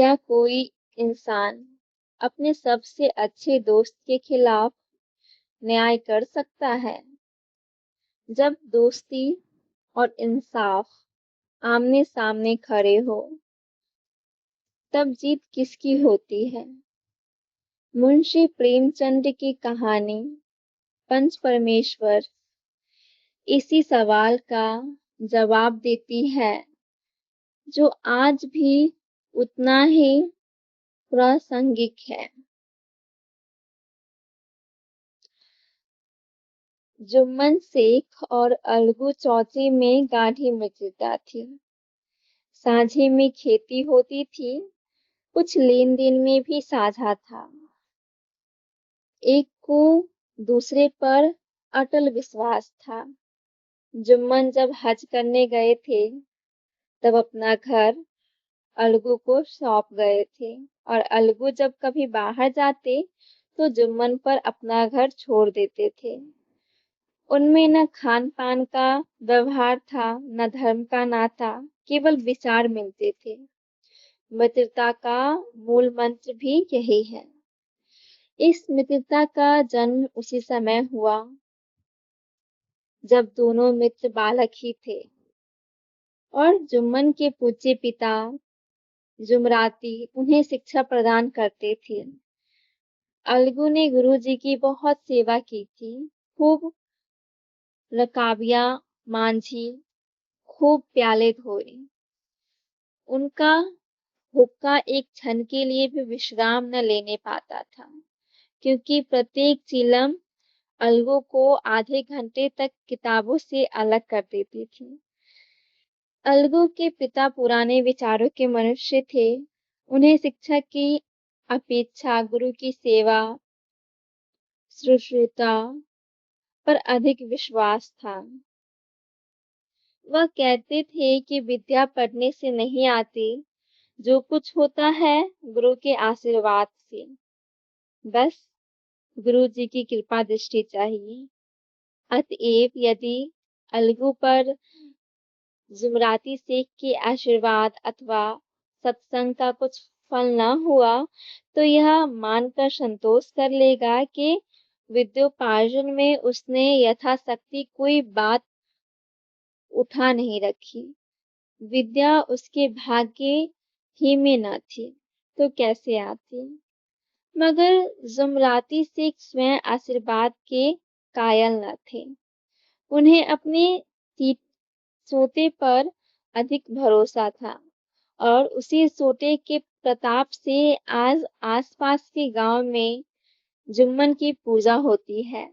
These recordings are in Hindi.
क्या कोई इंसान अपने सबसे अच्छे दोस्त के खिलाफ न्याय कर सकता है? जब दोस्ती और इंसाफ आमने-सामने खड़े हो, तब जीत किसकी होती है? मुंशी प्रेमचंद की कहानी पंच परमेश्वर इसी सवाल का जवाब देती है, जो आज भी उतना ही प्रासंगिक है। जुम्मन शेख और अलगू चौथे में गाढ़ी मित्रता थी। साझे में खेती होती थी, कुछ लेन देन में भी साझा था। एक को दूसरे पर अटल विश्वास था। जुम्मन जब हज करने गए थे, तब अपना घर अलगू को सौंप गए थे और अलगू जब कभी बाहर जाते तो जुम्मन पर अपना घर छोड़ देते थे। उनमें न खान पान का व्यवहार था, न धर्म का नाता, केवल विचार मिलते थे। मित्रता का मूल मंत्र भी यही है। इस मित्रता का जन्म उसी समय हुआ जब दोनों मित्र बालक ही थे और जुम्मन के पूज्य पिता जुमराती उन्हें शिक्षा प्रदान करते थे। अलगू ने गुरुजी की बहुत सेवा की थी, खूब रकाबियां मांझी, खूब प्याले धोए। उनका हुक्का एक क्षण के लिए भी विश्राम न लेने पाता था, क्योंकि प्रत्येक चिलम अलगू को आधे घंटे तक किताबों से अलग कर देती थी। अलगू के पिता पुराने विचारों के मनुष्य थे। उन्हें शिक्षा की अपेक्षा गुरु की सेवा शुश्रूषा पर अधिक विश्वास था। वह कहते थे कि विद्या पढ़ने से नहीं आती, जो कुछ होता है गुरु के आशीर्वाद से। बस गुरु जी की कृपा दृष्टि चाहिए। अतएव यदि अलगू पर जुमराती शेख के आशीर्वाद अथवा सत्संग का कुछ फल न हुआ, तो यह मानकर संतोष कर लेगा कि विद्योपार्जन में उसने यथाशक्ति कोई बात उठा नहीं रखी। विद्या उसके भाग्य ही में न थी, तो कैसे आती? मगर जुमराती शेख स्वयं आशीर्वाद के कायल न थे। उन्हें अपने सोते पर अधिक भरोसा था और उसी सोते के प्रताप से आज आसपास के गांव में जुम्मन की पूजा होती है।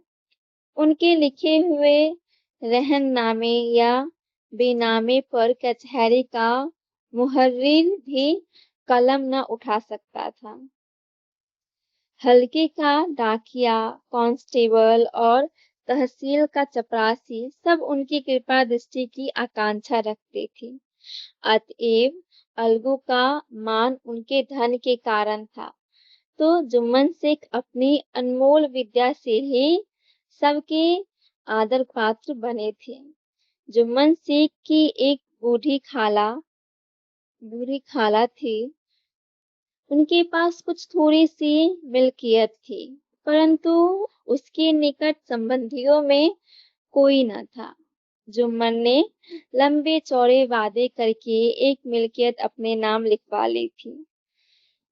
उनके लिखे हुए रहननामे या बेनामे पर कचहरी का मुहर्रिर भी कलम न उठा सकता था। हल्के का डाकिया, कांस्टेबल और तहसील का चपरासी सब उनकी कृपा दृष्टि की आकांक्षा रखते थे। अतएव अलगू का मान उनके धन के कारण था, तो जुम्मन शेख अपनी अनमोल विद्या से ही सबके आदर पात्र बने थे। जुम्मन शेख की एक बूढ़ी खाला थी। उनके पास कुछ थोड़ी सी मिल्कियत थी, परंतु उसके निकट संबंधियों में कोई न था। जुम्मन ने लंबे चौड़े वादे करके एक मिल्कियत अपने नाम लिखवा ली थी।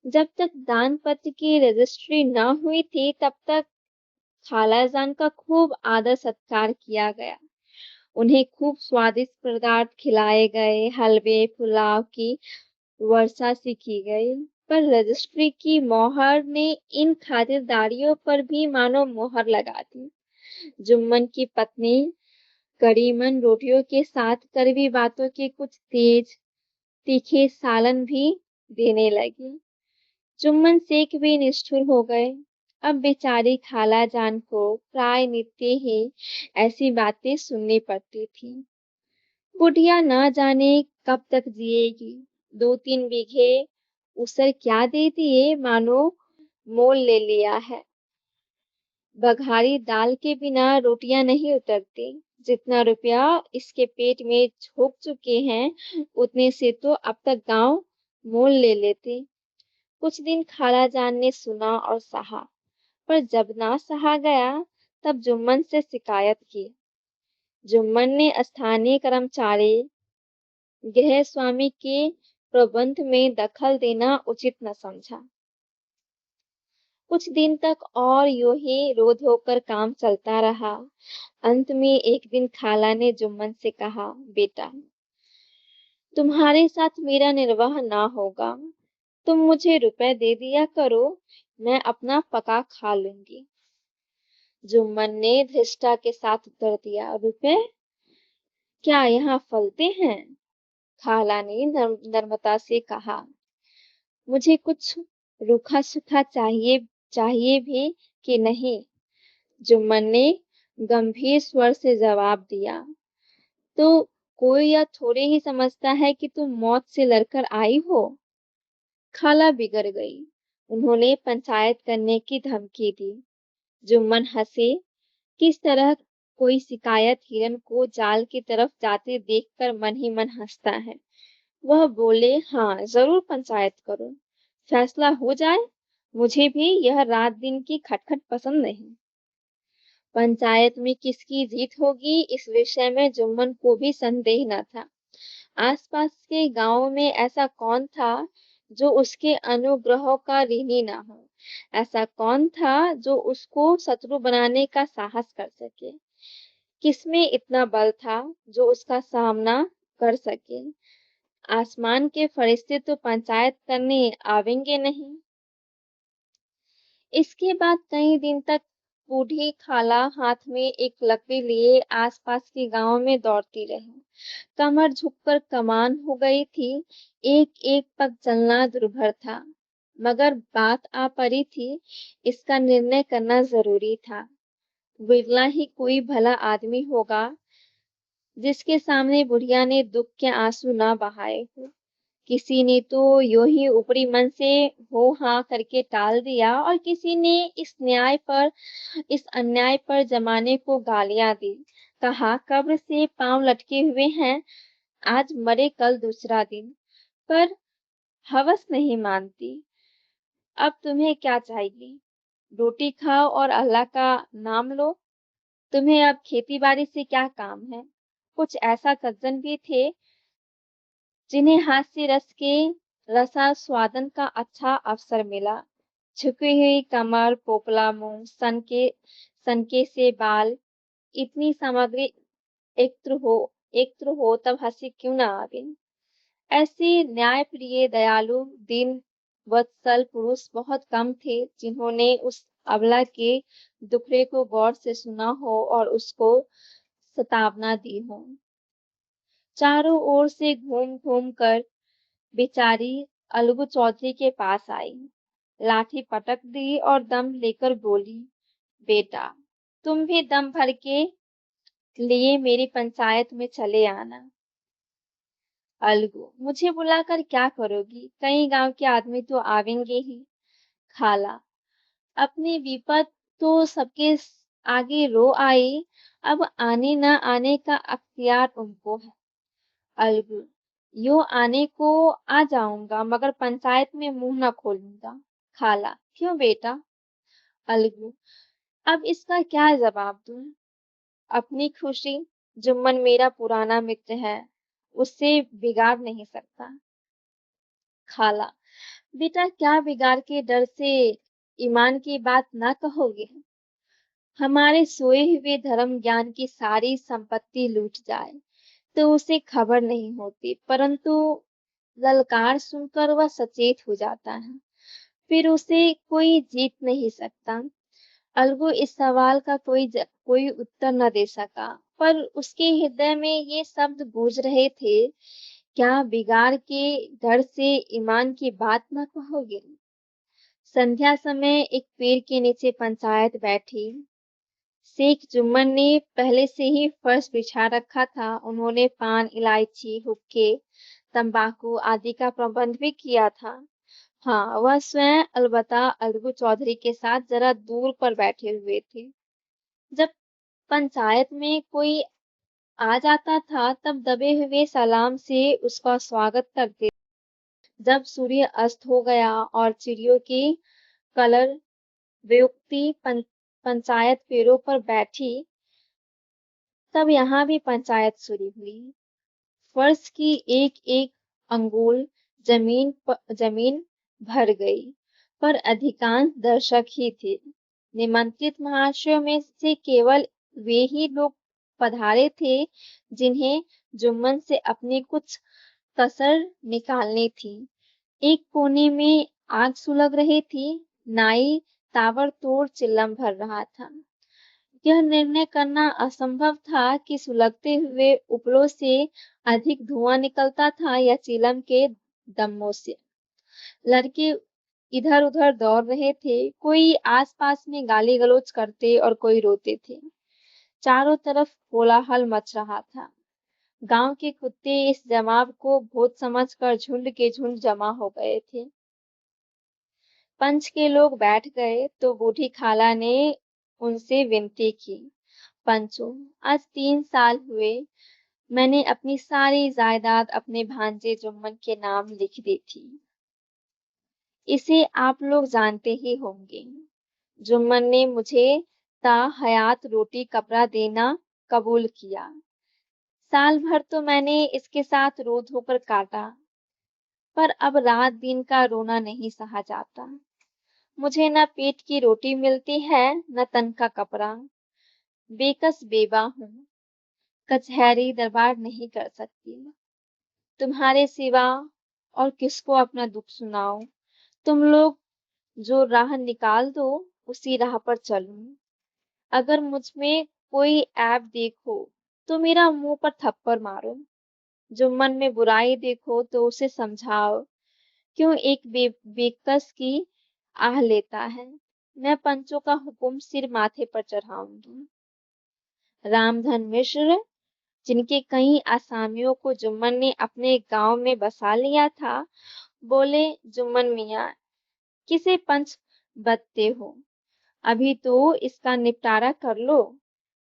जब तक दान पत्र की रजिस्ट्री न हुई थी, तब तक खालाजान का खूब आदर सत्कार किया गया। उन्हें खूब स्वादिष्ट पदार्थ खिलाए गए, हलवे पुलाव की वर्षा सी की गई। पर रजिस्ट्री की मोहर ने इन खातिरदारियों पर भी मानो मोहर लगा दी। जुम्मन की पत्नी करीमन रोटियों के साथ कड़वी बातों के कुछ तेज तीखे सालन भी देने लगी। जुम्मन शेख भी निष्ठुर हो गए। अब बेचारी खाला जान को प्राय नित्य ही ऐसी बातें सुननी पड़ती थी। बुढ़िया न जाने कब तक जिएगी। 2-3 बीघे उसर क्या दे दिए, मानो मोल ले लिया है। बघारी दाल के बिना रोटियां नहीं उतरती। जितना रुपया इसके पेट में झोंक चुके हैं, उतने से तो अब तक गांव मोल ले लेते। कुछ दिन खालाजान ने सुना और सहा, पर जब ना सहा गया तब जुम्मन से शिकायत की। जुम्मन ने स्थानीय कर्मचारी गृह स्वामी के प्रबंध में दखल देना उचित न समझा। कुछ दिन तक और यूं ही रोध होकर काम चलता रहा। अंत में एक दिन खाला ने जुम्मन से कहा, बेटा, तुम्हारे साथ मेरा निर्वाह ना होगा। तुम मुझे रुपए दे दिया करो, मैं अपना पका खा लूंगी। जुम्मन ने धृष्टता के साथ उत्तर दिया, रुपए क्या यहाँ फलते हैं? खाला ने नम्रता से कहा, मुझे कुछ रूखा सूखा चाहिए चाहिए भी कि नहीं? जुम्मन ने गंभीर स्वर से जवाब दिया, तो कोई यह थोड़े ही समझता है कि तुम मौत से लड़कर आई हो। खाला बिगड़ गई। उन्होंने पंचायत करने की धमकी दी। जुम्मन हंसे। किस तरह कोई शिकायत हिरन को जाल की तरफ जाते देखकर मन ही मन हंसता है। वह बोले, हाँ, जरूर पंचायत करो, फैसला हो जाए। मुझे भी यह रात दिन की खटखट पसंद नहीं। पंचायत में किसकी जीत होगी इस विषय में जुम्मन को भी संदेह न था। आसपास के गांवों में ऐसा कौन था जो उसके अनुग्रहों का ऋणी न हो? ऐसा कौन था जो उसको शत्रु बनाने का साहस कर सके? किसमें इतना बल था जो उसका सामना कर सके? आसमान के फरिश्ते तो पंचायत करने आवेंगे नहीं। इसके बाद कई दिन तक बूढ़ी खाला हाथ में एक लकड़ी लिए आसपास के गांव में दौड़ती रही। कमर झुककर कमान हो गई थी। एक एक पग चलना दुर्भर था, मगर बात आ पड़ी थी। इसका निर्णय करना जरूरी था। बिरला ही कोई भला आदमी होगा जिसके सामने बुढ़िया ने दुख के आंसू ना बहाए हो। किसी ने तो यूं ही ऊपरी मन से हो हाँ करके टाल दिया और किसी ने इस अन्याय पर जमाने को गालियां दी। कहा, कब्र से पांव लटके हुए हैं, आज मरे कल दूसरा दिन। पर हवस नहीं मानती। अब तुम्हें क्या चाहिए? रोटी खाओ और अल्लाह का नाम लो। तुम्हें अब खेती बाड़ी से क्या काम है? कुछ ऐसा सज्जन भी थे जिन्हें हास्य रस के रसास्वादन का अच्छा अवसर मिला। झुकी हुई कमर, पोपला मुंह, सनके से बाल, इतनी सामग्री एकत्र हो तब हंसी क्यों ना आवे। ऐसे न्यायप्रिय, दयालु, दीन वत्सल पुरुष बहुत कम थे जिन्होंने उस अबला के दुखड़े को गौर से सुना हो और उसको सतावना दी हो। चारों ओर से घूम घूम कर बेचारी अलगू चौधरी के पास आई, लाठी पटक दी और दम लेकर बोली, बेटा, तुम भी दम भर के लिए मेरी पंचायत में चले आना। अलगू, मुझे बुलाकर क्या करोगी? कई गांव के आदमी तो आवेंगे ही। खाला, अपनी विपत तो सबके आगे रो आई, अब आने न आने का अख्तियार उनको है। अलगू, यूं आने को आ जाऊंगा मगर पंचायत में मुंह न खोलूंगा। खाला, क्यों बेटा? अलगू, अब इसका क्या जवाब दूं? अपनी खुशी, जुम्मन मेरा पुराना मित्र है, उससे बिगाड़ नहीं सकता। खाला, बेटा, क्या बिगाड़ के डर से ईमान की बात ना कहोगे? हमारे सोए हुए धर्म ज्ञान की सारी संपत्ति लूट जाए तो उसे खबर नहीं होती, परंतु ललकार सुनकर वह सचेत हो जाता है। फिर उसे कोई जीत नहीं सकता। अलगू इस सवाल का कोई उत्तर न दे सका, पर उसके हृदय में ये शब्द गूंज रहे थे, क्या बिगाड़ के डर से ईमान की बात न कहोगे? संध्या समय एक पेड़ के नीचे पंचायत बैठी। शेख जुम्मन ने पहले से ही फर्श बिछा रखा था। उन्होंने पान, इलायची, हुक्के, तंबाकू आदि का प्रबंध भी किया था। हाँ, वह स्वयं अलबत्ता अलगू चौधरी के साथ जरा दूर पर बैठे हुए थे। जब पंचायत में कोई आ जाता था तब दबे हुए सलाम से उसका स्वागत करते। जब सूर्य अस्त हो गया और चिड़ियों की कलर युक्ति पंचायत पेड़ों पर बैठी, तब यहाँ भी पंचायत शुरू हुई। फर्श की एक एक अंगुल जमीन भर गई, पर अधिकांश दर्शक ही थे। निमंत्रित महाशयों में से केवल वे ही लोग पधारे थे जिन्हें जुम्मन से अपनी कुछ कसर निकालनी थी। एक कोने में आग सुलग रही थी। नाई ताबड़तोड़ चिल्लम भर रहा था। यह निर्णय करना असंभव था कि सुलगते हुए उपलों से अधिक धुआं निकलता था या चिलम के दम्मों से। लड़के इधर-उधर दौड़ रहे थे, कोई आसपास में गाली गलौज करते और कोई रोते थे। चारों तरफ कोलाहल मच रहा था। गांव के कुत्ते इस जमाव को भूत समझकर झुंड के झुंड जमा हो गए थे। पंच के लोग बैठ गए तो बूढ़ी खाला ने उनसे विनती की, पंचो, आज 3 साल हुए मैंने अपनी सारी जायदाद अपने भांजे जुम्मन के नाम लिख दी थी। इसे आप लोग जानते ही होंगे। जुम्मन ने मुझे ताहयात रोटी कपड़ा देना कबूल किया। साल भर तो मैंने इसके साथ रो धोकर काटा, पर अब रात दिन का रोना नहीं सहा जाता। मुझे न पेट की रोटी मिलती है न तन का कपड़ा। बेकस बेवा हूँ, कचहरी दरबार नहीं कर सकती। तुम्हारे सिवा और किसको अपना दुख सुनाओ। तुम लोग जो राह निकाल दो उसी राह पर चलूं। अगर मुझ में कोई ऐब देखो तो मेरा मुंह पर थप्पड़ मारो। जो मन में बुराई देखो तो उसे समझाओ। क्यों एक बेकस की आह लेता है। मैं पंचों का हुक्म सिर माथे पर चढ़ाऊंगी। रामधन मिश्र, जिनके कई आसामियों को जुम्मन ने अपने गांव में बसा लिया था, बोले, जुम्मन मियाँ, किसे पंच बदते हो? अभी तो इसका निपटारा कर लो,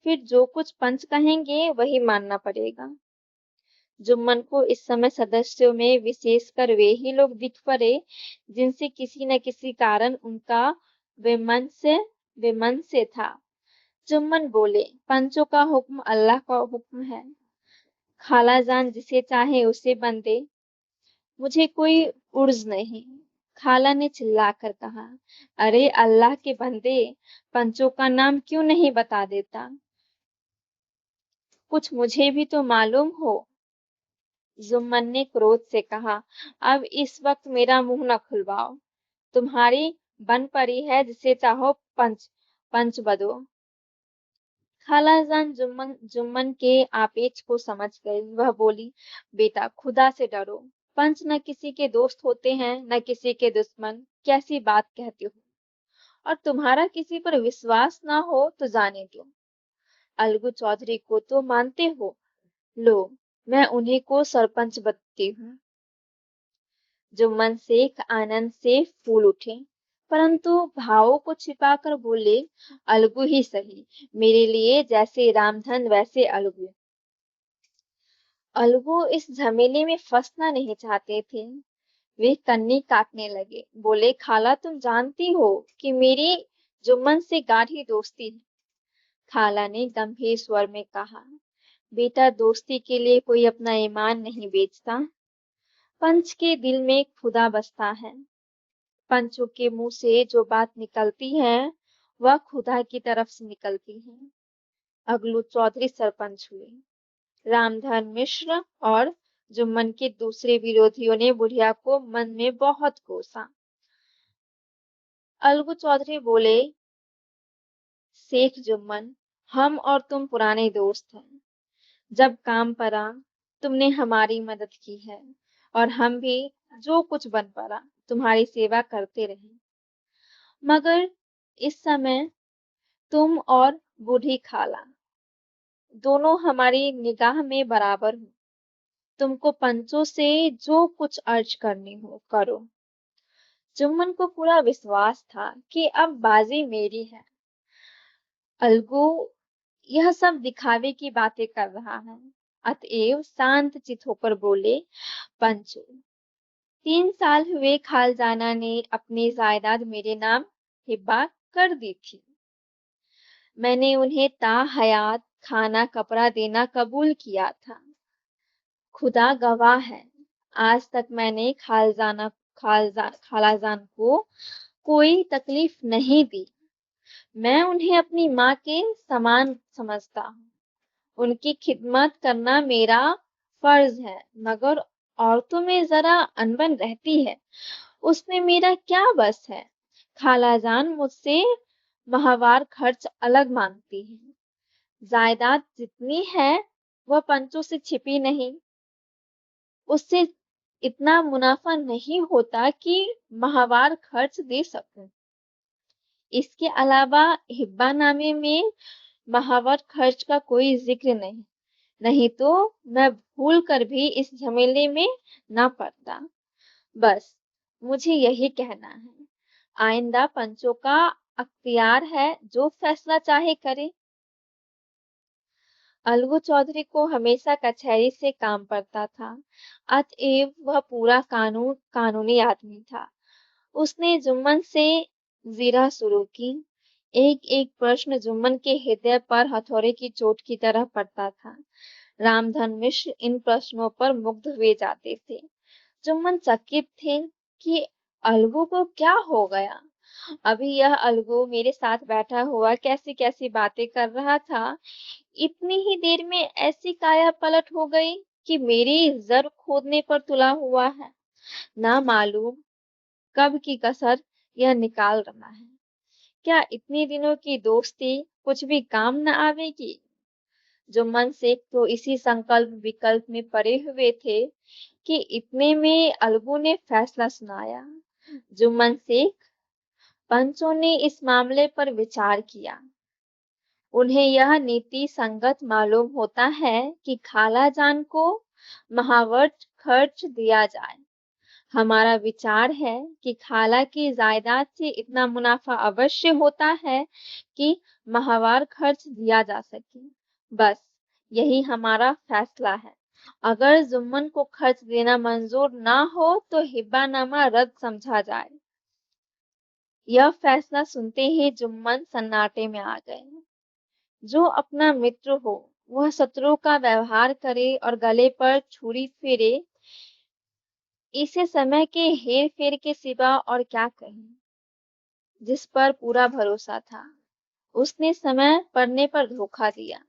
फिर जो कुछ पंच कहेंगे वही मानना पड़ेगा। जुम्मन को इस समय सदस्यों में विशेषकर वे ही लोग दिख पड़े जिनसे किसी न किसी कारण उनका वैमनस्य था। जुम्मन बोले, पंचों का हुक्म अल्लाह का हुक्म है। खालाजान जिसे चाहे उसे बंदे, मुझे कोई उर्ज नहीं। खाला ने चिल्लाकर कहा, अरे अल्लाह के बंदे, पंचों का नाम क्यों नहीं बता देता? कुछ मुझे भी तो मालूम हो। जुम्मन ने क्रोध से कहा, अब इस वक्त मेरा मुंह न खुलवाओ। तुम्हारी बन पड़ी है, जिसे चाहो पंच बदो। खालाजान जुम्मन के आपेच को समझ गई। वह बोली, बेटा खुदा से डरो। पंच न किसी के दोस्त होते हैं न किसी के दुश्मन। कैसी बात कहते हो? और तुम्हारा किसी पर विश्वास ना हो तो जाने दो। अलगू चौधरी को तो मानते हो, लो मैं उन्हीं को सरपंच बनती हूँ। जुम्मन शेख आनंद से फूल उठे, परंतु भावों को छिपाकर बोले, अलगू ही सही, मेरे लिए जैसे रामधन वैसे अलगू। अलगू इस झमेले में फंसना नहीं चाहते थे। वे कन्नी काटने लगे, बोले, खाला तुम जानती हो कि मेरी जुम्मन से गाढ़ी दोस्ती है। खाला ने गंभीर स्वर में कहा, बेटा दोस्ती के लिए कोई अपना ईमान नहीं बेचता। पंच के दिल में खुदा बसता है। पंचों के मुंह से जो बात निकलती है वह खुदा की तरफ से निकलती है। अगलू चौधरी सरपंच हुए। रामधन मिश्र और जुम्मन के दूसरे विरोधियों ने बुढ़िया को मन में बहुत कोसा। अलगू चौधरी बोले, शेख जुम्मन, हम और तुम पुराने दोस्त हैं। जब काम पड़ा तुमने हमारी मदद की है और हम भी जो कुछ बन पड़ा तुम्हारी सेवा करते रहे। मगर इस समय तुम और बूढ़ी खाला दोनों हमारी निगाह में बराबर हो। तुमको पंचों से जो कुछ अर्ज करनी हो करो। जुम्मन को पूरा विश्वास था कि अब बाजी मेरी है। अलगू यह सब दिखावे की बातें कर रहा है, अतएव शांत चित होकर बोले, पंचो, 3 साल हुए खालजाना ने अपनी जायदाद मेरे नाम हिब्बा कर दी थी। मैंने उन्हें ताहयात खाना कपड़ा देना कबूल किया था। खुदा गवाह है, आज तक मैंने खालाजान को कोई तकलीफ नहीं दी। मैं उन्हें अपनी माँ के समान समझता हूँ। उनकी खिदमत करना मेरा फर्ज है, मगर औरतों में जरा अनबन रहती है, उसमें मेरा क्या बस है। खालाजान मुझसे माहवार खर्च अलग मांगती है। जायदाद जितनी है वह पंचों से छिपी नहीं, उससे इतना मुनाफा नहीं होता कि माहवार खर्च दे सकूं। इसके अलावा हिब्बानामे में माहवार खर्च का कोई जिक्र नहीं, नहीं तो मैं भूल कर भी इस झमेले में ना पड़ता। बस मुझे यही कहना है, आइंदा पंचों का अख्तियार है, जो फैसला चाहे करे। अलगू चौधरी को हमेशा कचहरी से काम पड़ता था, अतएव वह पूरा कानूनी आदमी था। उसने जुम्मन से जीरा शुरू की। एक एक प्रश्न जुम्मन के हृदय पर हथौड़े की चोट की तरह पड़ता था। रामधन मिश्र इन प्रश्नों पर मुग्ध हुए जाते थे। जुम्मन चकित थे कि अलगू को क्या हो गया। अभी यह अलगू मेरे साथ बैठा हुआ कैसी कैसी बातें कर रहा था, इतनी ही देर में ऐसी काया पलट हो गई कि मेरी जर खोदने पर तुला हुआ है। ना मालूम कब की कसर यह निकाल रहा है। क्या इतने दिनों की दोस्ती कुछ भी काम न आवेगी। जुम्मन शेख तो इसी संकल्प विकल्प में पड़े हुए थे कि इतने में अलगू ने फैसला सुनाया। जुम्मन शेख, पंचों ने इस मामले पर विचार किया। उन्हें यह नीति संगत मालूम होता है कि खालाजान को महावर खर्च दिया जाए। हमारा विचार है कि खाला की जायदाद से इतना मुनाफा अवश्य होता है कि माहवार खर्च दिया जा सके। बस यही हमारा फैसला है। अगर जुम्मन को खर्च देना मंजूर ना हो तो हिब्बानामा रद्द समझा जाए। यह फैसला सुनते ही जुम्मन सन्नाटे में आ गए। जो अपना मित्र हो वह शत्रु का व्यवहार करे और गले पर छुरी फेरे, इसे समय के हेर फेर के सिवा और क्या कहें। जिस पर पूरा भरोसा था उसने समय पड़ने पर धोखा दिया।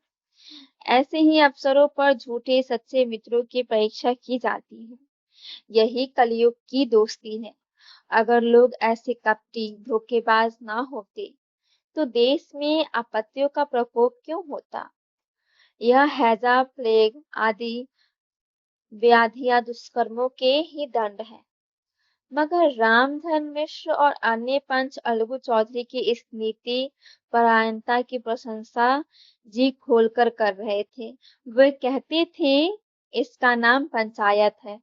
ऐसे ही अवसरों पर झूठे सच्चे मित्रों की परीक्षा की जाती है। यही कलयुग की दोस्ती है। अगर लोग ऐसे कपटी धोखेबाज ना होते तो देश में आपत्तियों का प्रकोप क्यों होता। यह हैजा प्लेग आदि व्याधियां दुष्कर्मों के ही दंड है। मगर रामधन मिश्र और अन्य पंच अलगू चौधरी की इस नीति परायणता की प्रशंसा जी खोलकर कर रहे थे। वे कहते थे, इसका नाम पंचायत है,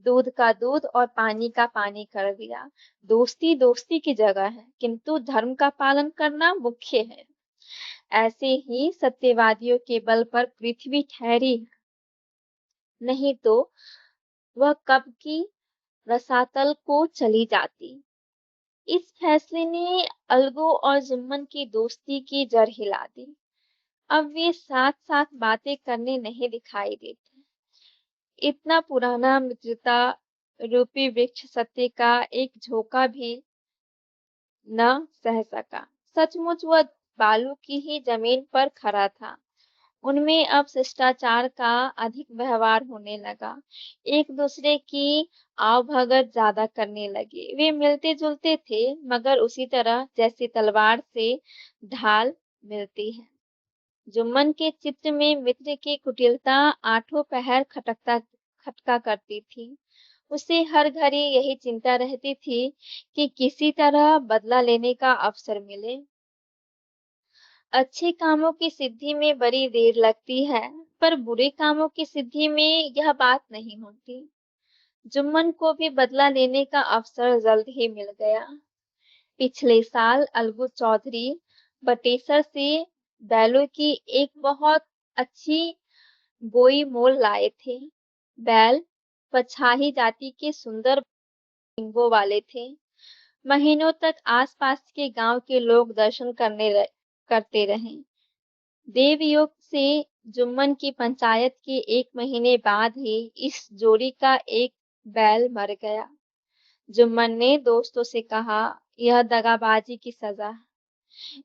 दूध का दूध और पानी का पानी कर दिया। दोस्ती दोस्ती की जगह है, किंतु धर्म का पालन करना मुख्य है। ऐसे ही सत्यवादियों के बल पर पृथ्वी ठहरी, नहीं तो वह कब की रसातल को चली जाती। इस फैसले ने अलगू और जुम्मन की दोस्ती की जड़ हिला दी। अब वे साथ साथ बातें करने नहीं दिखाई देते। इतना पुराना मित्रता रूपी वृक्ष सत्य का एक झोंका भी न सह सका। सचमुच वह बालू की ही जमीन पर खड़ा था। उनमें अब शिष्टाचार का अधिक व्यवहार होने लगा। एक दूसरे की आवभगत ज्यादा करने लगे। वे मिलते जुलते थे, मगर उसी तरह जैसे तलवार से ढाल मिलती है। जुम्मन के चित्र में मित्र की कुटिलता आठों पहर खटका करती थी। उसे हर घड़ी यही चिंता रहती थी कि किसी तरह बदला लेने का अवसर मिले। अच्छे कामों की सिद्धि में बड़ी देर लगती है, पर बुरे कामों की सिद्धि में यह बात नहीं होती। जुम्मन को भी बदला लेने का अवसर जल्द ही मिल गया। पिछले साल अलगू चौधरी बटेसर से बैलों की एक बहुत अच्छी बोई मोल लाए थे। बैल पछाही जाति के सुंदर सींगों वाले थे। महीनों तक आसपास के गांव के लोग दर्शन करते रहे। देवयोग से जुम्मन की पंचायत के 1 महीने बाद ही इस जोड़ी का एक बैल मर गया। जुम्मन ने दोस्तों से कहा, यह दगाबाजी की सजा है।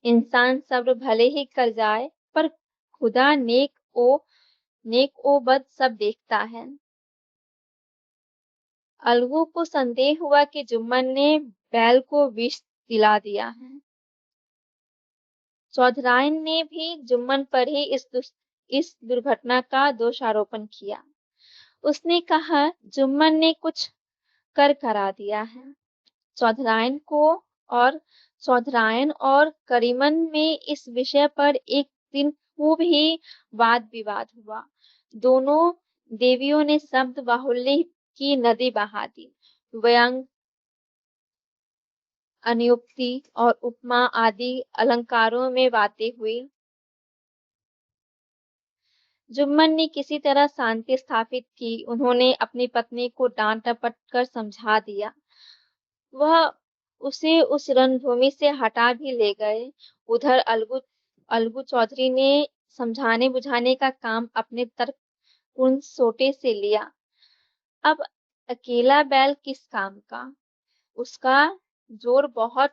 इंसान सब्र भले ही कर जाए, पर खुदा नेक ओ बद सब देखता है। अलगू को संदेह हुआ कि जुम्मन ने बैल को विष दिला दिया है। चौधराइन ने भी जुम्मन पर ही इस दुर्घटना का दोषारोपण किया। उसने कहा, जुम्मन ने कुछ कर करा दिया है। चौधराइन को और चौधराइन और करीमन में इस विषय पर एक दिन खूब ही वाद विवाद हुआ। दोनों देवियों ने शब्द बाहुल्य की नदी बहा दी। व्यंग, अनुक्ति और उपमा आदि अलंकारों में बातें हुई। जुम्मन ने किसी तरह शांति स्थापित की। उन्होंने अपनी पत्नी को डांट डपट कर समझा दिया। वह उसे उस रणभूमि से हटा भी ले गए। उधर अलगू चौधरी ने समझाने बुझाने का काम अपने तर्कपूर्ण सोटे से लिया। अब अकेला बैल किस काम का? उसका जोर बहुत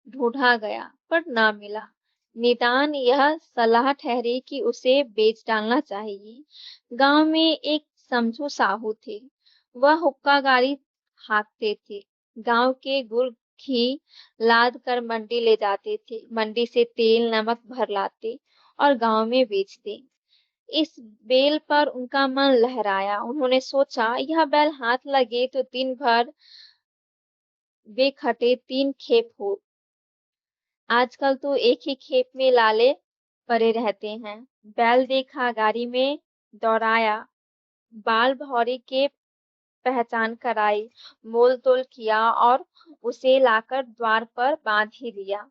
ढूंढा गया, पर ना मिला। निदान यह सलाह ठहरी कि उसे बेच डालना चाहिए। गांव में एक समझू साहू थे। वह हुक्का गाड़ी हाँकते थे। गांव के गुड़ घी लाद कर मंडी ले जाते थे। मंडी से तेल नमक भर लाते और गांव में बेचते। इस बेल पर उनका मन लहराया। उन्होंने सोचा, यह बैल हाथ लगे तो दिन भर बेखटे 3 खेप हो। आजकल तो एक ही खेप में लाले पड़े रहते हैं। बैल देखा, गाड़ी में दौड़ाया, बाल भौरी के पहचान कराई, मोल तोल किया और उसे लाकर द्वार पर बांध ही दिया।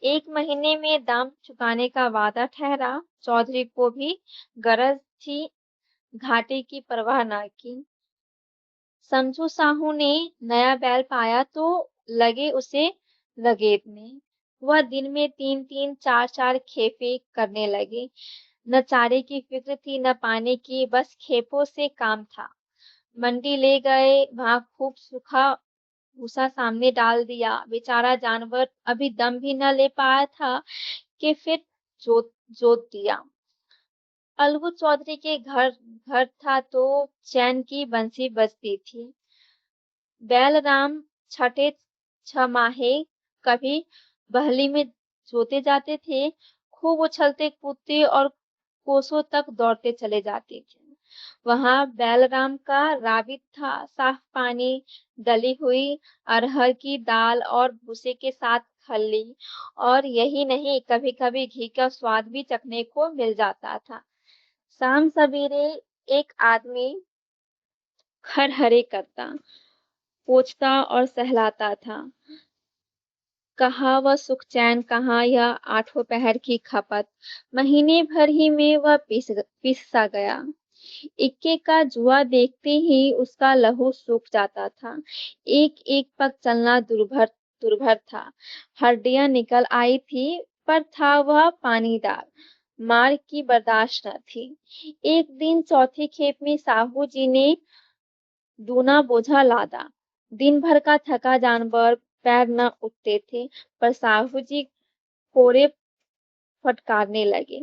1 महीने में दाम चुकाने का वादा ठहरा। चौधरी को भी गरज थी, घाटे की परवाह न की। समझू साहू ने नया बैल पाया तो लगे उसे लगेदने। वह दिन में 3-3 4-4 खेपे करने लगे। न चारे की फिक्र थी न पानी की, बस खेपों से काम था। मंडी ले गए, वहां खूब सूखा भूसा सामने डाल दिया। बेचारा जानवर अभी दम भी न ले पाया था कि फिर जोत जोत दिया। अलगू चौधरी के घर घर था तो चैन की बंसी बजती थी। बैलराम छठे छमाहे कभी बहली में जोते जाते थे। खूब उछलते कूदते और कोसों तक दौड़ते चले जाते थे। वहां बैलराम का राबित था। साफ पानी, दली हुई अरहर की दाल और भूसे के साथ खल्ली, और यही नहीं, कभी कभी घी का स्वाद भी चखने को मिल जाता था। शाम सवेरे एक आदमी खरहरे करता, पोंछता और सहलाता था। कहाँ वह सुख चैन, कहाँ यह आठों पहर की खपत। महीने भर ही में वह पिस सा गया। इक्के का जुआ देखते ही उसका लहू सूख जाता था। एक एक पग चलना दुर्भर था। हड्डियां निकल आई थी, पर था वह पानीदार। मार की बर्दाश्त न थी। एक दिन चौथी खेप में साहू जी ने दूना बोझा लादा। दिन भर का थका जानवर पैर न उठते थे, पर साहू जी कोरे फटकारने लगे।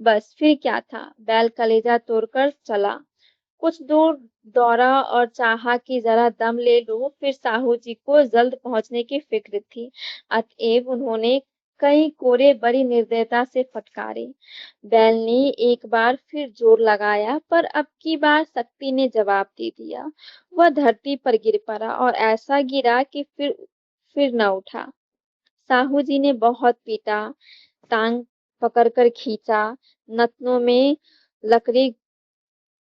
बस फिर क्या था, बैल कलेजा तोड़कर चला। कुछ दूर दौड़ा और चाहा कि जरा दम ले लूं, फिर साहू जी को जल्द पहुंचने की फिक्र थी। अतएव उन्होंने कई कोरे बड़ी निर्दयता से फटकारे। बैल ने एक बार फिर जोर लगाया, पर अब की बार शक्ति ने जवाब दे दिया। वह धरती पर गिर पड़ा और ऐसा गिरा कि फिर न उठा। साहू जी ने बहुत पीटा, टांग पकड़कर खींचा, नथनों में लकड़ी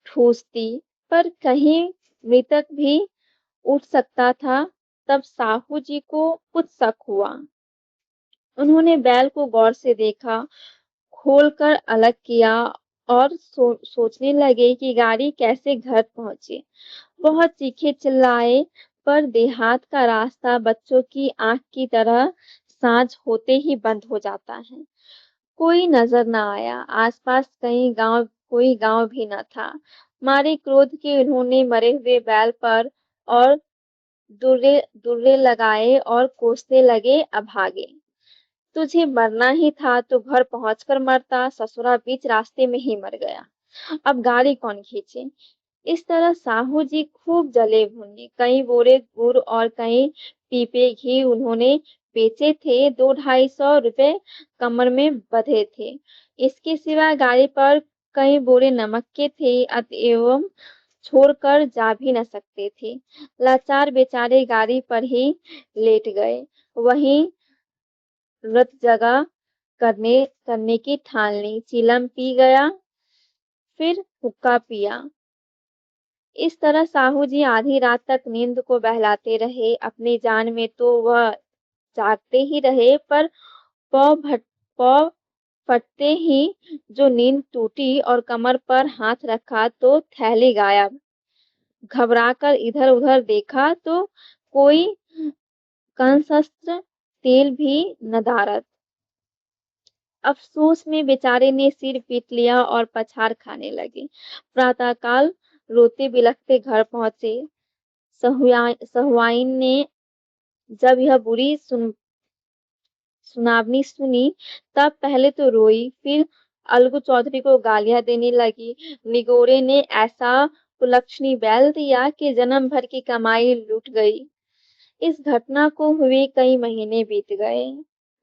ठूस दी, पर कहीं मृतक भी उठ सकता था। तब साहू जी को कुछ शक हुआ। उन्होंने बैल को गौर से देखा, खोलकर अलग किया और सोचने लगे कि गाड़ी कैसे घर पहुंचे। बहुत चीखे चिल्लाए, पर देहात का रास्ता बच्चों की आंख की तरह साँझ होते ही बंद हो जाता है। कोई नजर न आया, आसपास कोई गांव भी न था। मारे क्रोध के उन्होंने मरे हुए बैल पर और दुर्रे दुर्रे लगाए और कोसने लगे, अभागे। तुझे मरना ही था तो घर पहुंचकर मरता, ससुरा बीच रास्ते में ही मर गया। अब गाड़ी कौन खींचे। इस तरह साहू जी खूब जले भुने। कई बोरे गुड़ और कई पीपे घी उन्होंने बेचे थे। 200-250 रुपए कमर में बंधे थे। इसके सिवा गाड़ी पर कई बोरे नमक के थे, अतएव छोड़कर जा भी न सकते थे। लाचार बेचारे गाड़ी पर ही लेट गए। वहीं रत जगह करने की ठान ली। चिलम पी गया, फिर हुक्का पिया। इस तरह साहू जी आधी रात तक नींद को बहलाते रहे। अपनी जान में तो वह जागते ही रहे, पर पौ फटते ही जो नींद टूटी और कमर पर हाथ रखा तो थैली गायब। घबराकर इधर उधर देखा तो कोई कंशस्त्र तेल भी नदारद। अफसोस में बेचारे ने सिर पीट लिया और पछाड़ खाने लगे। प्रातःकाल रोते बिलखते घर पहुंचे। सहुआइन ने जब यह बुरी सुनावनी सुनी, तब पहले तो रोई, फिर अलगू चौधरी को गालियां देने लगी। निगोरे ने ऐसा कुलक्षणी बैल दिया कि जन्म भर की कमाई लूट गई। इस घटना को हुए कई महीने बीत गए।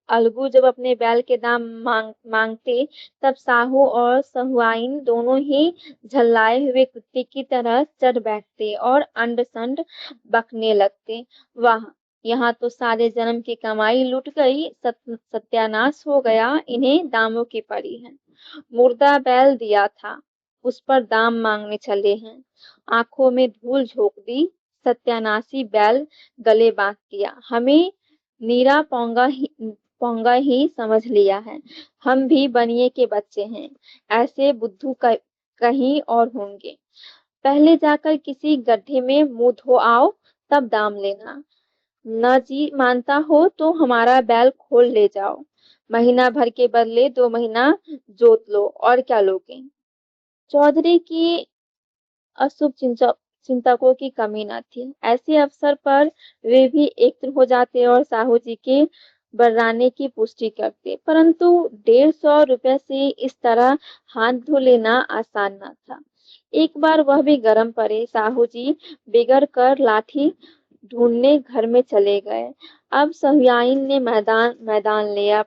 अलगू जब अपने बैल के दाम मांगते, तब साहू और सहुआइन दोनों ही झल्लाए हुए कुत्ते की तरह चढ़ बैठते और अंड संड बकने लगते। वाह, यहाँ तो सारे जन्म की कमाई लुट गई, सत्यानाश हो गया, इन्हें दामों की पड़ी है। मुर्दा बैल दिया था, उस पर दाम मांगने चले हैं। आंखों में धूल झोंक दी। सत्यानाशी बैल गले बांध दिया। हमें नीरा पोंगा ही समझ लिया है। हम भी बनिए के बच्चे हैं। ऐसे बुद्धू कहीं और होंगे। पहले जाकर किसी गड्ढे में मुंह धो आओ, तब दाम लेना। न जी मानता हो तो हमारा बैल खोल ले जाओ। महीना भर के बदले 2 महीना जोत लो, और क्या लोगे। चौधरी की अशुभ चिंतकों की कमी न थी। ऐसे अवसर पर वे भी एकत्र हो जाते और साहू जी के बर्राने की पुष्टि करते, परंतु 150 रुपये से इस तरह हाथ धो लेना आसान न था। एक बार वह भी गर्म पड़े। साहू जी बिगड़ कर लाठी ढूंढने घर में चले गए। अब सहुआइन ने मैदान लिया।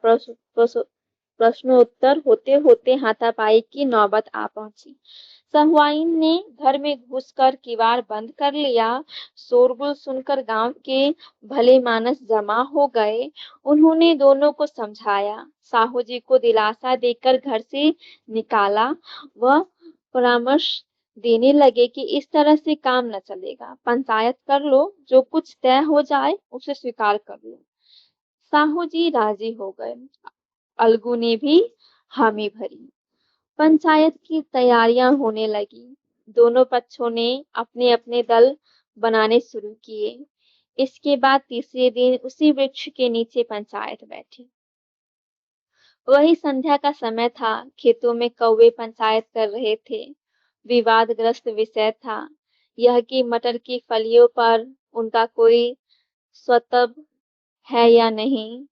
प्रश्नोत्तर होते होते हाथापाई की नौबत आ पहुंची। सहुआइन ने घर में घुसकर किवाड़ बंद कर लिया। शोरगुल सुनकर गांव के भले मानस जमा हो गए। उन्होंने दोनों को समझाया, साहू जी को दिलासा देकर घर से निकाला। वह परामर्श देने लगे कि इस तरह से काम न चलेगा। पंचायत कर लो, जो कुछ तय हो जाए उसे स्वीकार कर लो। साहू जी राजी हो गए। अलगू ने भी हामी भरी। पंचायत की तैयारियां होने लगी। दोनों पक्षों ने अपने अपने दल बनाने शुरू किए। इसके बाद तीसरे दिन उसी वृक्ष के नीचे पंचायत बैठी। वही संध्या का समय था। खेतों में कौवे पंचायत कर रहे थे। विवादग्रस्त विषय था यह कि मटर की फलियों पर उनका कोई स्वत्व है या नहीं,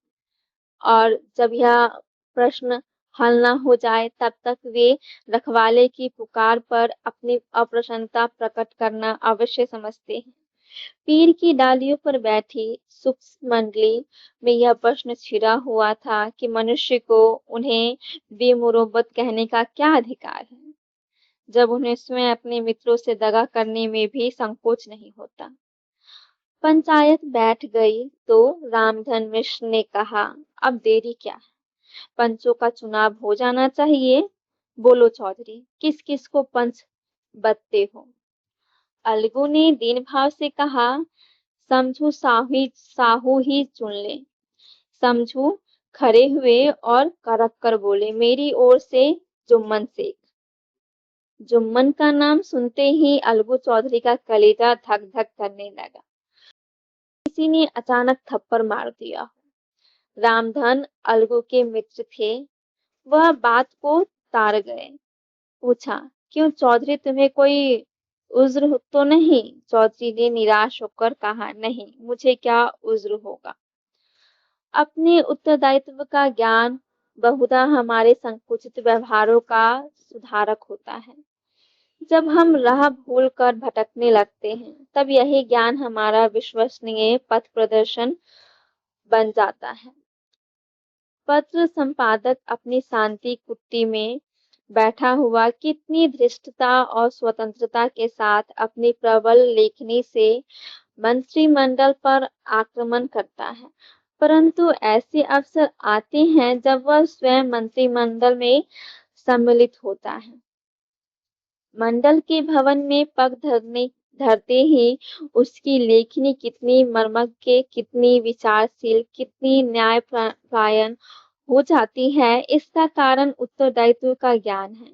और जब यह प्रश्न हल न हो जाए तब तक वे रखवाले की पुकार पर अपनी अप्रसन्नता प्रकट करना अवश्य समझते हैं। पीर की डालियों पर बैठी सूक्ष्म मंडली में यह प्रश्न छिड़ा हुआ था कि मनुष्य को उन्हें बेमुरौवत कहने का क्या अधिकार है, जब उन्हें स्वयं अपने मित्रों से दगा करने में भी संकोच नहीं होता। पंचायत बैठ गई तो रामधन मिश्र ने कहा, अब देरी क्या है, पंचों का चुनाव हो जाना चाहिए। बोलो चौधरी, किस किस को पंच बदते हो। अलगू ने दीन भाव से कहा, समझू साहू ही चुन ले। समझू खड़े हुए और करक कर बोले, मेरी ओर से जुम्मन शेख। जुम्मन का नाम सुनते ही अलगू चौधरी का कलेजा धक धक करने लगा। किसी ने अचानक थप्पड़ मार दिया। रामधन अलगू के मित्र थे, वह बात को तार गए। पूछा, क्यों चौधरी, तुम्हें कोई उज्र तो नहीं? चौधरी ने निराश होकर कहा, नहीं, मुझे क्या उज्र होगा। अपने उत्तरदायित्व का ज्ञान बहुधा हमारे संकुचित व्यवहारों का सुधारक होता है। जब हम राह भूल कर भटकने लगते हैं, तब यही ज्ञान हमारा विश्वसनीय पथ प्रदर्शन बन जाता है। पत्र संपादक अपनी शांति कुटी में बैठा हुआ कितनी धृष्टता और स्वतंत्रता के साथ अपनी प्रबल लेखनी से मंत्रिमंडल पर आक्रमण करता है, परंतु ऐसे अवसर आते हैं जब वह स्वयं मंत्रिमंडल में सम्मिलित होता है। मंडल के भवन में पग धरते ही उसकी लेखनी कितनी मर्मज्ञ, कितनी विचारशील, कितनी न्यायपरायण हो जाती है, इसका कारण उत्तरदायित्व का ज्ञान है।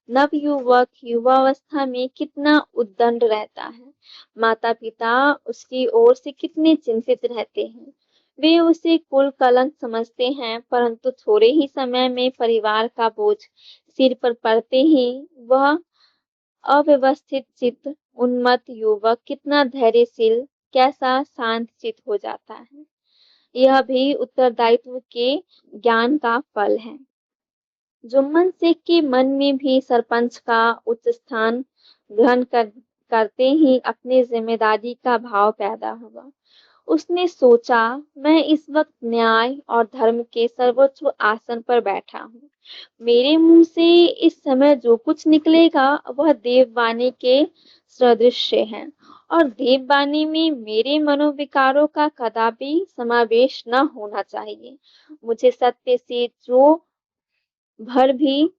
नवयुवक युवावस्था में कितना उद्दंड रहता है, माता पिता उसकी ओर से कितने चिंतित रहते हैं। वे उसे कुल कलंक समझते हैं, परंतु थोड़े ही समय में परिवार का बोझ सिर पर पड़ते ही वह अव्यवस्थित चित्त उन्मत्त युवक कितना धैर्यशील, कैसा शांत चित्त हो जाता है। यह भी उत्तरदायित्व के ज्ञान का फल है। जुम्मन शेख के मन में भी सरपंच का उच्च स्थान ग्रहण करते ही अपनी जिम्मेदारी का भाव पैदा हुआ। उसने सोचा, मैं इस वक्त न्याय और धर्म के सर्वोच्च आसन पर बैठा हूँ। मेरे मुंह से इस समय जो कुछ निकलेगा वह देववाणी के सदृश है, और देववाणी में मेरे मनोविकारों का कदापि समावेश न होना चाहिए। मुझे सत्य से जो भर भी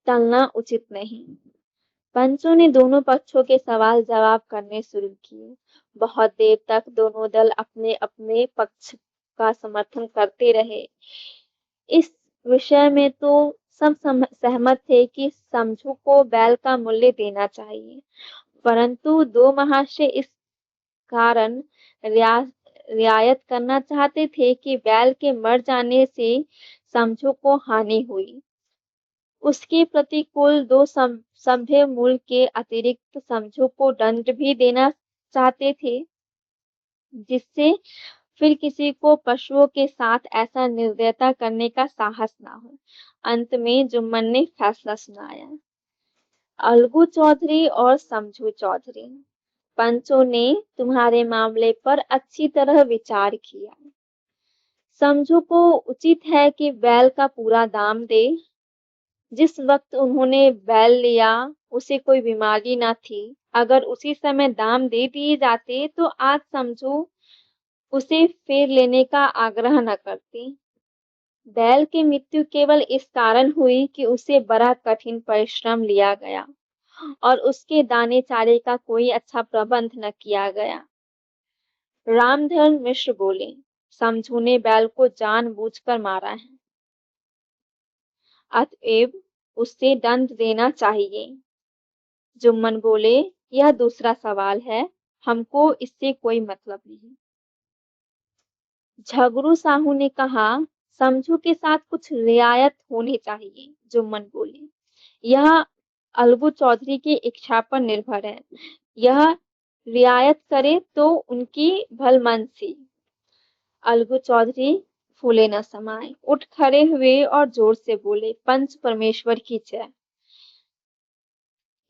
टलना उचित नहीं। पंचों ने दोनों पक्षों के सवाल जवाब करने शुरू किए। बहुत देर तक दोनों दल अपने अपने पक्ष का समर्थन करते रहे। इस विषय में तो सब सहमत थे कि समझू को बैल का मूल्य देना चाहिए, परंतु दो महाशय इस कारण रियायत करना चाहते थे कि बैल के मर जाने से समझू को हानि हुई। उसके प्रतिकूल दो सभ्य मूल के अतिरिक्त समझू को दंड भी देना चाहते थे, जिससे फिर किसी को पशुओं के साथ ऐसा निर्दयता करने का साहस ना हो। अंत में जुम्मन ने फैसला सुनाया, अलगू चौधरी और समझू चौधरी, पंचों ने तुम्हारे मामले पर अच्छी तरह विचार किया। समझू को उचित है कि बैल का पूरा दाम दे। जिस वक्त उन्होंने बैल लिया उसे कोई बीमारी न थी। अगर उसी समय दाम दे दिए जाते तो आज समझू उसे फिर लेने का आग्रह न करती। बैल की मृत्यु केवल इस कारण हुई कि उसे बड़ा कठिन परिश्रम लिया गया और उसके दाने चारे का कोई अच्छा प्रबंध न किया गया। रामधन मिश्र बोले, समझू ने बैल को जानबूझकर मारा है, अतएव उसे दंड देना चाहिए। जुम्मन बोले, यह दूसरा सवाल है, हमको इससे कोई मतलब नहीं। झगड़ू साहू ने कहा, समझू के साथ कुछ रियायत होनी चाहिए। जुम्मन बोले, यह अलगू चौधरी की इच्छा पर निर्भर है। यह रियायत करे तो उनकी भलमनसी। अलगू चौधरी फूले न समाये, उठ खड़े हुए और जोर से बोले, पंच परमेश्वर की जय।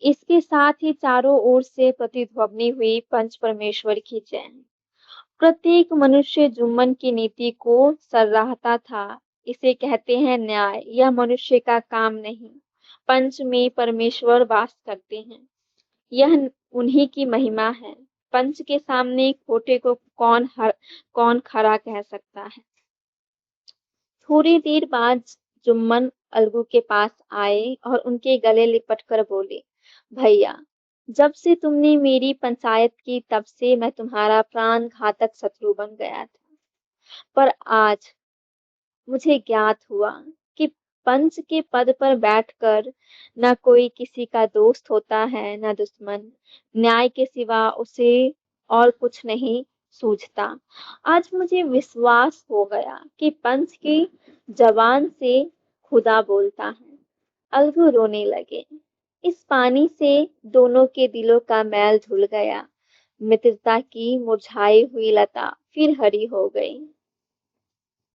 इसके साथ ही चारों ओर से प्रतिध्वनि हुई, पंच परमेश्वर की जय। प्रत्येक मनुष्य जुम्मन की नीति को सराहता था। इसे कहते हैं न्याय, यह मनुष्य का काम नहीं। पंच में परमेश्वर वास करते हैं, यह उन्हीं की महिमा है। पंच के सामने खोटे को कौन खरा कह सकता है। थोड़ी देर बाद जुम्मन अलगू के पास आए और उनके गले लिपट कर बोले, भैया, जब से तुमने मेरी पंचायत की तब से मैं तुम्हारा प्राण घातक शत्रु बन गया था, पर आज मुझे ज्ञात हुआ कि पंच के पद पर बैठकर न कोई किसी का दोस्त होता है न दुश्मन। न्याय के सिवा उसे और कुछ नहीं सूझता। आज मुझे विश्वास हो गया कि पंच की जबान से खुदा बोलता है। अलगू रोने लगे। इस पानी से दोनों के दिलों का मैल धुल गया। मित्रता की मुरझाई हुई लता फिर हरी हो गई।